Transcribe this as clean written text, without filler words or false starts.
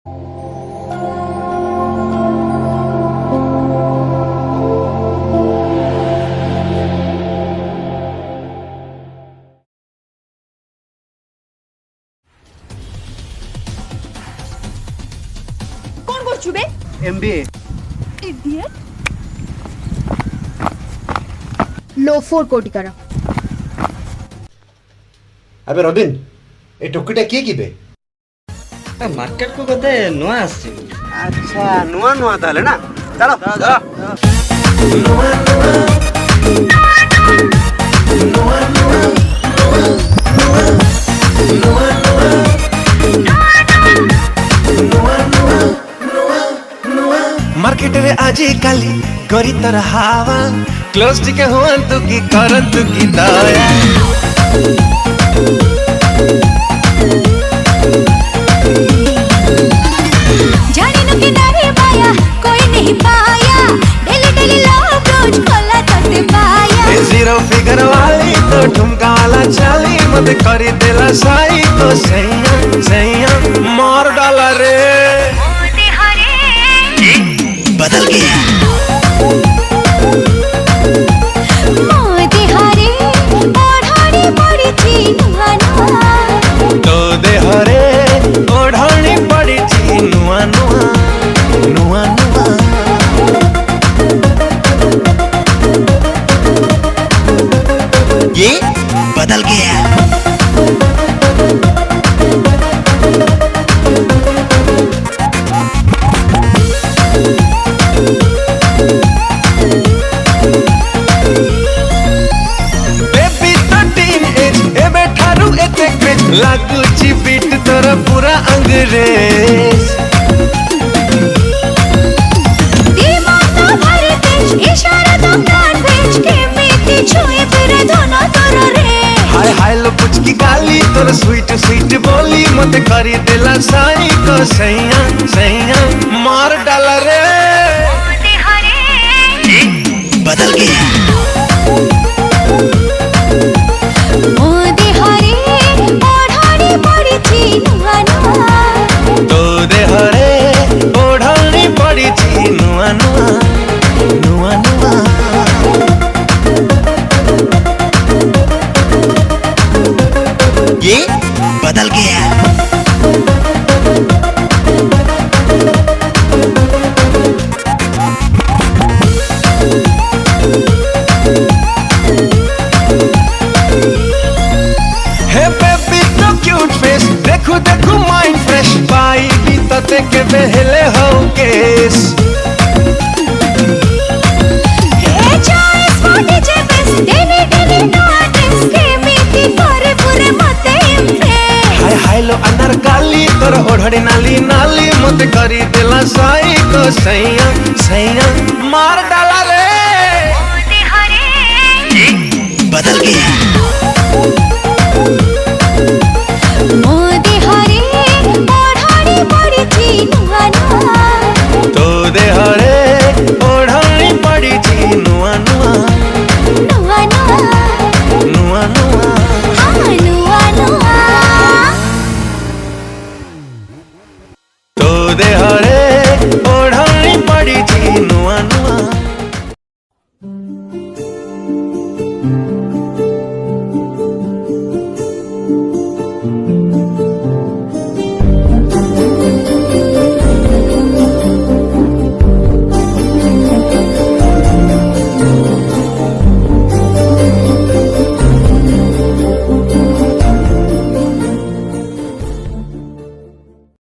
कौन করছু বে? MBA. Idiot. लोफोर कोटिकारा। अबे रबिन ए टोकीटा किए की बे? मार्केट को गते नुआ आसी। अच्छा नुआ नुआ ताले ना चलो मार्केट रे आजी काली करी तर हावा क्लोज टिके हुअंतु की करंतु की दया जाने नु किनारे पाया कोई नहीं पाया डेली डेली लव रोज खोला करते पाया ए जीरो फिगर वाली तो ठुमका वाला चाली मत करी देला साई तो सैया सैया मार डाला रे बदल गया मोदी हरे ओढ़ाड़ी पड़ी थी नुआ नुआ तो दे हरे ओढ़ानी पड़ी थी नुआ नुआ नुआ नुआ ये बदल गया लागुची बीट तोरा पूरा अंग्रेज दिमाग तो भरे तेज इशारा तो कान भेज के मीठी छुए तेरे दोनों तोरा रे हाय हाय लो कुछ की गाली तोरा स्वीट स्वीट बोली मत करी देला साई को सैया सैया मार डाला रे बदल गया मोदी हरे ओढ़ाड़ी पड़ी थी नुआ नुआ तो दे हरे ओढ़ानी पड़ी थी नुआ नुआ नुआ नुआ ये बदल गया देखो देखो माइंड फ्रेश पाई भी तते के बहले हो केस हे चॉइस फोर्टी जेबस डेली डेली नोटिस के मीठी करे पूरे मते इम्प्रेस हाय हाय लो अनारकली तोर ओढ़ड़ी नाली नाली मत करी देला साई को सैया सैया मार डाला रे बदल गया